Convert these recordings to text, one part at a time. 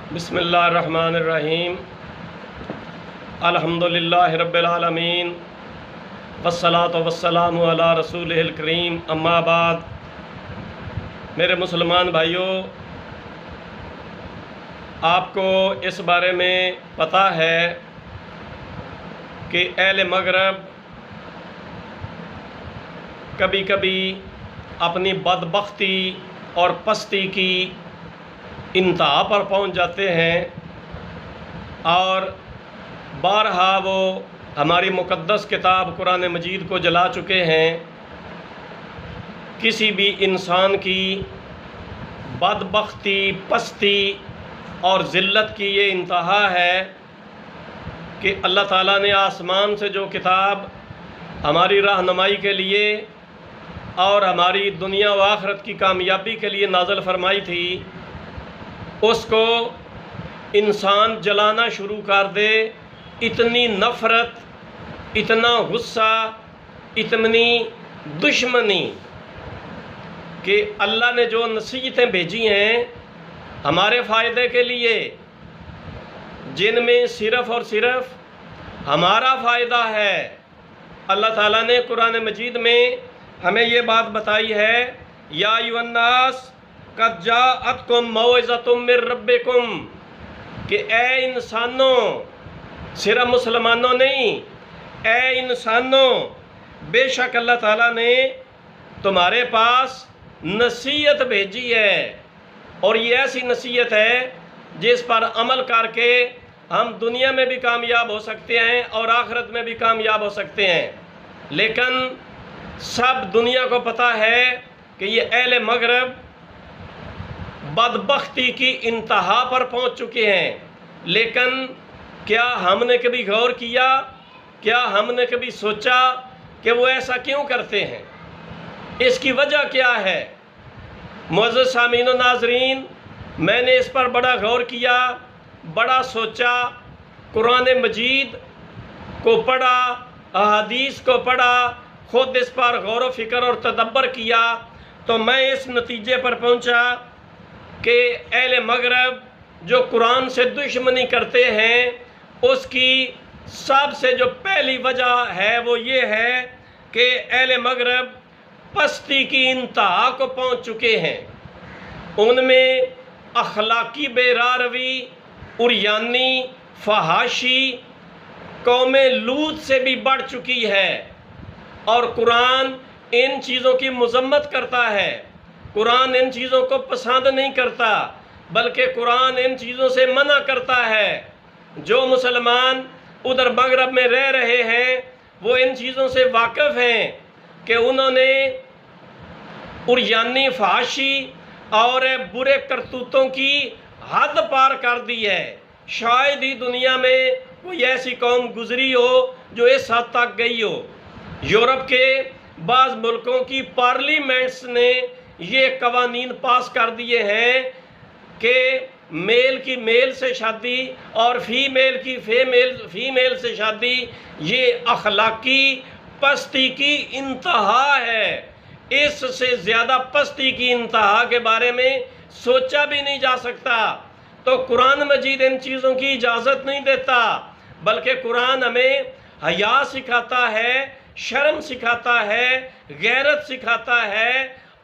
बिस्मिल्लाहिर्रहमानिर्रहीम। अल्हम्दुलिल्लाहि रब्बिल आलमीन वस्सलातु वस्सलामु अला रसूलिहिल करीम। अम्मा बाद, मेरे मुसलमान भाइयों, आपको इस बारे में पता है कि अहले मगरब कभी कभी अपनी बदबख्ती और पस्ती की इंतहा पर पहुंच जाते हैं और बारहा वो हमारी मुक़द्दस किताब कुरान मजीद को जला चुके हैं। किसी भी इंसान की बदबख्ती, पस्ती और ज़िल्लत की ये इंतहा है कि अल्लाह ताला ने आसमान से जो किताब हमारी रहनुमाई के लिए और हमारी दुनिया व आखिरत की कामयाबी के लिए नाज़िल फरमाई थी, उसको इंसान जलाना शुरू कर दे। इतनी नफ़रत, इतना गुस्सा, इतनी दुश्मनी कि अल्लाह ने जो नसीहतें भेजी हैं हमारे फ़ायदे के लिए, जिनमें सिर्फ़ और सिर्फ़ हमारा फ़ायदा है। अल्लाह ताला ने कुरान मजीद में हमें ये बात बताई है, या अय्युहन्नास क़द जाअतकुम मौइज़तुम मिर रब्बिकुम, कि ए इंसानों, सिर्फ मुसलमानों नहीं, ए इंसानों, बेशक अल्लाह ताला ने तुम्हारे पास नसीहत भेजी है। और ये ऐसी नसीहत है जिस पर अमल करके हम दुनिया में भी कामयाब हो सकते हैं और आखिरत में भी कामयाब हो सकते हैं। लेकिन सब दुनिया को पता है कि ये अहले मगरब बदबख्ती की इंतहा पर पहुंच चुके हैं। लेकिन क्या हमने कभी गौर किया, क्या हमने कभी सोचा कि वो ऐसा क्यों करते हैं? इसकी वजह क्या है? मुअज़्ज़ज़ सामीन व नाज़रीन, मैंने इस पर बड़ा गौर किया, बड़ा सोचा, कुरान मजीद को पढ़ा, अहादीस को पढ़ा, ख़ुद इस पर गौर व फ़िक्र और तदब्बर किया, तो मैं इस नतीजे पर पहुंचा कि अहले मगरब जो कुरान से दुश्मनी करते हैं, उसकी सबसे जो पहली वजह है वो ये है कि अहले मगरब पस्ती की इंतहा को पहुंच चुके हैं। उनमें अखलाकी बेरारवी, उरियानी, फहाशी कौम लूत से भी बढ़ चुकी है। और कुरान इन चीज़ों की मज़म्मत करता है, कुरान इन चीज़ों को पसंद नहीं करता, बल्कि कुरान इन चीज़ों से मना करता है। जो मुसलमान उधर मगरब में रह रहे हैं वो इन चीज़ों से वाकिफ़ हैं कि उन्होंने उरियानी, फहाशी और बुरे करतूतों की हद पार कर दी है। शायद ही दुनिया में कोई ऐसी कौम गुजरी हो जो इस हद तक गई हो। यूरोप के बाज़ मुल्कों की पार्लियामेंट्स ने ये कवानीन पास कर दिए हैं कि मेल की मेल से शादी और फीमेल की फीमेल से शादी ये अखलाकी पस्ती की इंतहा है। इससे ज़्यादा पस्ती की इंतहा के बारे में सोचा भी नहीं जा सकता। तो कुरान मजीद इन चीज़ों की इजाज़त नहीं देता, बल्कि कुरान हमें हया सिखाता है, शर्म सिखाता है, गैरत सिखाता है,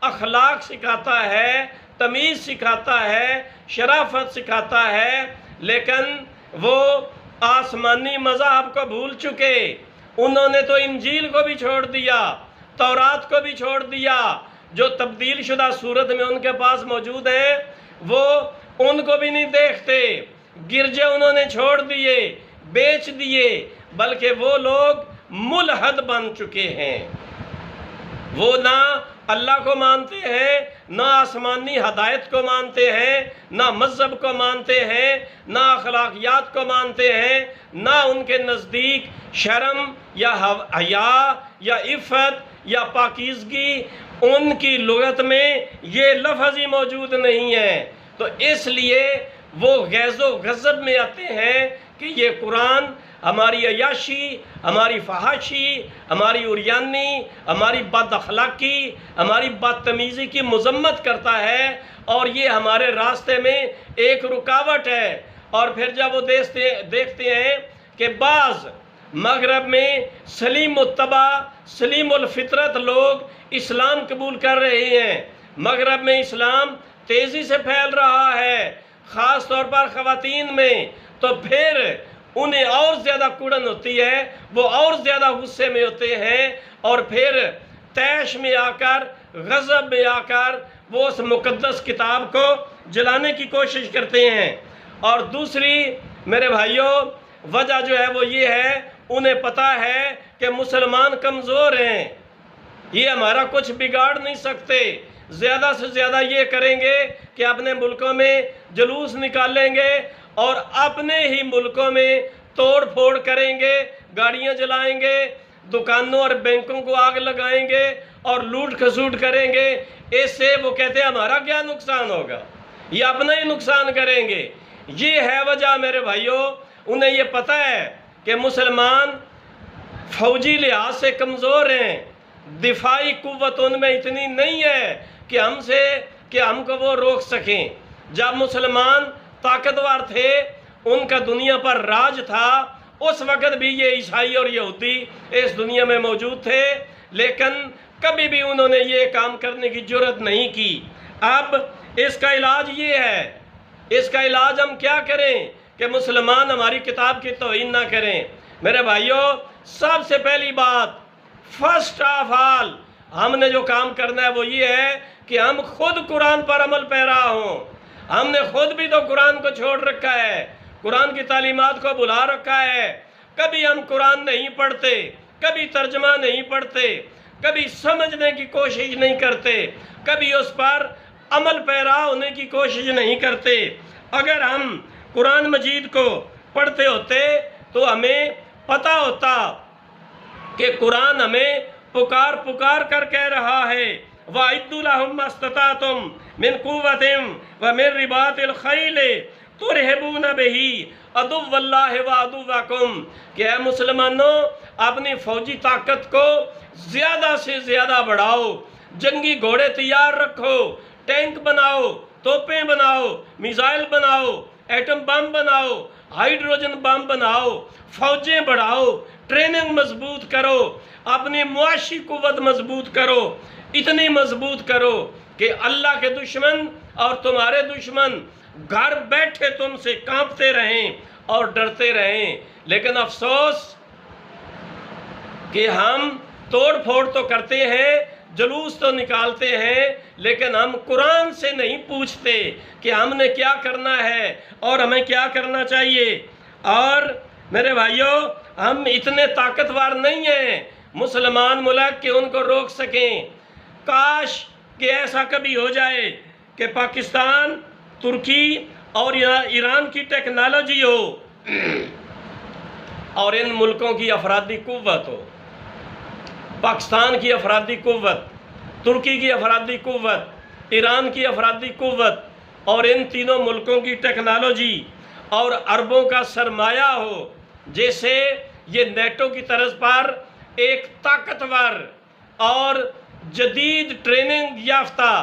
अखलाक सिखाता है, तमीज़ सिखाता है, शराफत सिखाता है। लेकिन वो आसमानी मज़हब को भूल चुके। उन्होंने तो इंजील को भी छोड़ दिया, तौरात को भी छोड़ दिया, जो तब्दील शुदा सूरत में उनके पास मौजूद है वो उनको भी नहीं देखते। गिरजे उन्होंने छोड़ दिए, बेच दिए, बल्कि वो लोग मुलहद बन चुके हैं। वो ना अल्लाह को मानते हैं, ना आसमानी हदायत को मानते हैं, ना मज़हब को मानते हैं, ना अखलाकियात को मानते हैं, ना उनके नज़दीक शर्म या हया या इफ़्फ़त या पाकीज़गी, उनकी लुगत में ये लफ्ज़ ही मौजूद नहीं है। तो इसलिए वो गैज़ो गज़ब में आते हैं कि ये कुरान हमारी अयाशी, हमारी फहाशी, हमारी उरियानी, हमारी बद अखलाकी, हमारी बदतमीज़ी की मजम्मत करता है, और ये हमारे रास्ते में एक रुकावट है। और फिर जब वो देखते हैं कि बाज़ मगरब में सलीम उत्तबा, सलीम उल फितरत लोग इस्लाम कबूल कर रहे हैं, मगरब में इस्लाम तेज़ी से फैल रहा है, ख़ास तौर पर ख़वातीन में, तो फिर उन्हें और ज़्यादा कुड़न होती है, वो और ज़्यादा गुस्से में होते हैं, और फिर तैश में आकर, गज़ब में आकर वो उस मुक़द्दस किताब को जलाने की कोशिश करते हैं। और दूसरी मेरे भाइयों वजह जो है वो ये है, उन्हें पता है कि मुसलमान कमज़ोर हैं, ये हमारा कुछ बिगाड़ नहीं सकते, ज़्यादा से ज़्यादा ये करेंगे कि अपने मुल्कों में जुलूस निकालेंगे और अपने ही मुल्कों में तोड़ फोड़ करेंगे, गाड़ियाँ जलाएंगे, दुकानों और बैंकों को आग लगाएंगे और लूट खसूट करेंगे। इससे वो कहते हैं हमारा क्या नुकसान होगा, ये अपना ही नुकसान करेंगे। ये है वजह मेरे भाइयों, उन्हें ये पता है कि मुसलमान फौजी लिहाज से कमज़ोर हैं, दिफाई कुव्वत उनमें इतनी नहीं है कि हमको वो रोक सकें। जब मुसलमान ताकतवर थे, उनका दुनिया पर राज था, उस वक़्त भी ये ईसाई और यहूदी इस दुनिया में मौजूद थे, लेकिन कभी भी उन्होंने ये काम करने की जुर्रत नहीं की। अब इसका इलाज ये है, इसका इलाज हम क्या करें कि मुसलमान हमारी किताब की तौहीन ना करें। मेरे भाइयों, सबसे पहली बात, फर्स्ट ऑफ ऑल हमने जो काम करना है वो ये है कि हम खुद कुरान पर अमल पैरा हों। हमने खुद भी तो कुरान को छोड़ रखा है, कुरान की तालीमात को भुला रखा है। कभी हम कुरान नहीं पढ़ते, कभी तर्जमा नहीं पढ़ते, कभी समझने की कोशिश नहीं करते, कभी उस पर अमल पैरा होने की कोशिश नहीं करते। अगर हम कुरान मजीद को पढ़ते होते तो हमें पता होता कि कुरान हमें पुकार पुकार कर कह रहा है, वाइद्दुलहुम मस्ततातुम मिन कुव्वतिन व मिन रिबातिल खैल तुरहिबून बिही अदुव्वल्लाहि व अदुव्वकुम, कि ऐ मुसलमानों अपनी फौजी ताकत को ज़्यादा से ज़्यादा बढ़ाओ, जंगी घोड़े तैयार रखो, टैंक बनाओ, तोपें बनाओ, मिसाइल बनाओ, एटम बम बनाओ, हाइड्रोजन बम बनाओ, फौजें बढ़ाओ, ट्रेनिंग मजबूत करो, अपनी मुआशी कुव्वत मजबूत करो, इतनी मजबूत करो कि अल्लाह के दुश्मन और तुम्हारे दुश्मन घर बैठे तुमसे कांपते रहें और डरते रहें। लेकिन अफसोस कि हम तोड़ फोड़ तो करते हैं, जुलूस तो निकालते हैं, लेकिन हम कुरान से नहीं पूछते कि हमने क्या करना है और हमें क्या करना चाहिए। और मेरे भाइयों, हम इतने ताकतवर नहीं हैं मुसलमान मुल्क कि उनको रोक सकें। काश कि ऐसा कभी हो जाए कि पाकिस्तान, तुर्की और ईरान की टेक्नोलॉजी हो और इन मुल्कों की अफरादी कुव्वत हो, पाकिस्तान की अफरादी कुव्वत, तुर्की की अफरादी कुव्वत, ईरान की अफरादी कुव्वत और इन तीनों मुल्कों की टेक्नोलॉजी और अरबों का सरमाया हो, जैसे ये नेटो की तर्ज पर एक ताकतवर और जदीद ट्रेनिंग याफ्ता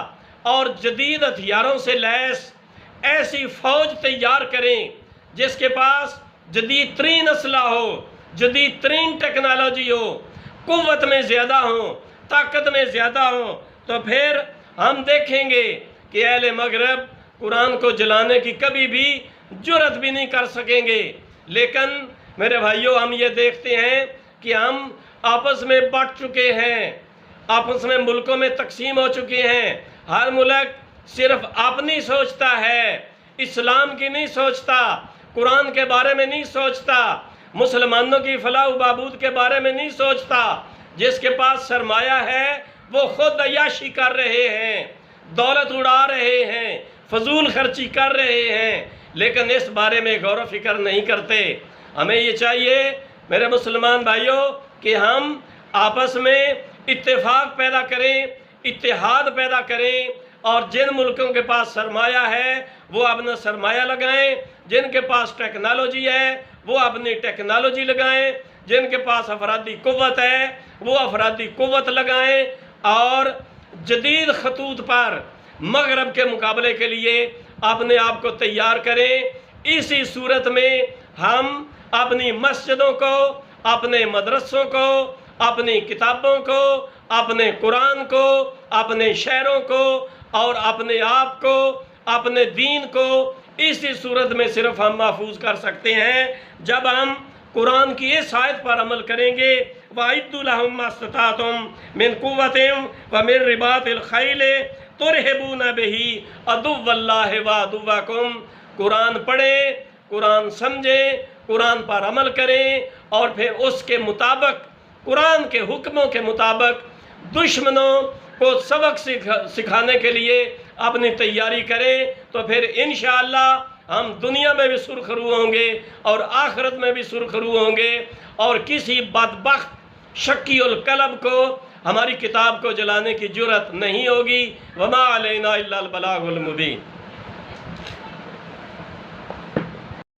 और जदीद हथियारों से लैस ऐसी फ़ौज तैयार करें जिसके पास जदीद तरीन असला हो, जदीद तरीन टेक्नोलॉजी हो, कुव्वत में ज़्यादा हो, ताकत में ज़्यादा हो, तो फिर हम देखेंगे कि अहले मगरब कुरान को जलाने की कभी भी जुर्रत भी नहीं कर सकेंगे। लेकिन मेरे भाइयों, हम ये देखते हैं कि हम आपस में बट चुके हैं, आपस में मुल्कों में तकसीम हो चुके हैं। हर मुल्क सिर्फ अपनी सोचता है, इस्लाम की नहीं सोचता, कुरान के बारे में नहीं सोचता, मुसलमानों की फलाह बहबूद के बारे में नहीं सोचता। जिसके पास सरमाया है वो खुद अय्याशी कर रहे हैं, दौलत उड़ा रहे हैं, फजूल खर्ची कर रहे हैं, लेकिन इस बारे में गौर व फिक्र नहीं करते। हमें ये चाहिए मेरे मुसलमान भाइयों कि हम आपस में इत्तेफाक पैदा करें, इत्तेहाद पैदा करें और जिन मुल्कों के पास सरमाया है वो अपना सरमाया लगाएं, जिनके पास टेक्नोलॉजी है वो अपनी टेक्नोलॉजी लगाएं, जिनके पास अफरादी कुव्वत है वो अफरादी कुव्वत लगाएं और जदीद खतूत पर मगरब के मुकाबले के लिए अपने आप को तैयार करें। इसी सूरत में हम अपनी मस्जिदों को, अपने मदरसों को, अपनी किताबों को, अपने कुरान को, अपने शहरों को और अपने आप को, अपने दीन को इसी सूरत में सिर्फ हम महफूज कर सकते हैं जब हम कुरान की इस आयत पर अमल करेंगे। वाइद्दु लहुम मस्ततातुम मिन कुव्वतिन व मिन रिबातिल खैल तुरहिबून बिही अदुव्वल्लाहि व अदुव्वकुम। कुरान पढ़ें, कुरान समझें, कुरान पर अमल करें और फिर उसके मुताबिक, कुरान के हुक्मों के मुताबिक दुश्मनों को सबक सिखाने के लिए अपनी तैयारी करें। तो फिर इंशाअल्लाह हम दुनिया में भी सुरखरू होंगे और आखिरत में भी सुरखरू होंगे और किसी बदबख्त शकीउल कलब को हमारी किताब को जलाने की जुर्रत नहीं होगी। वमा अलैना इल्लल बलागुल मुबीन।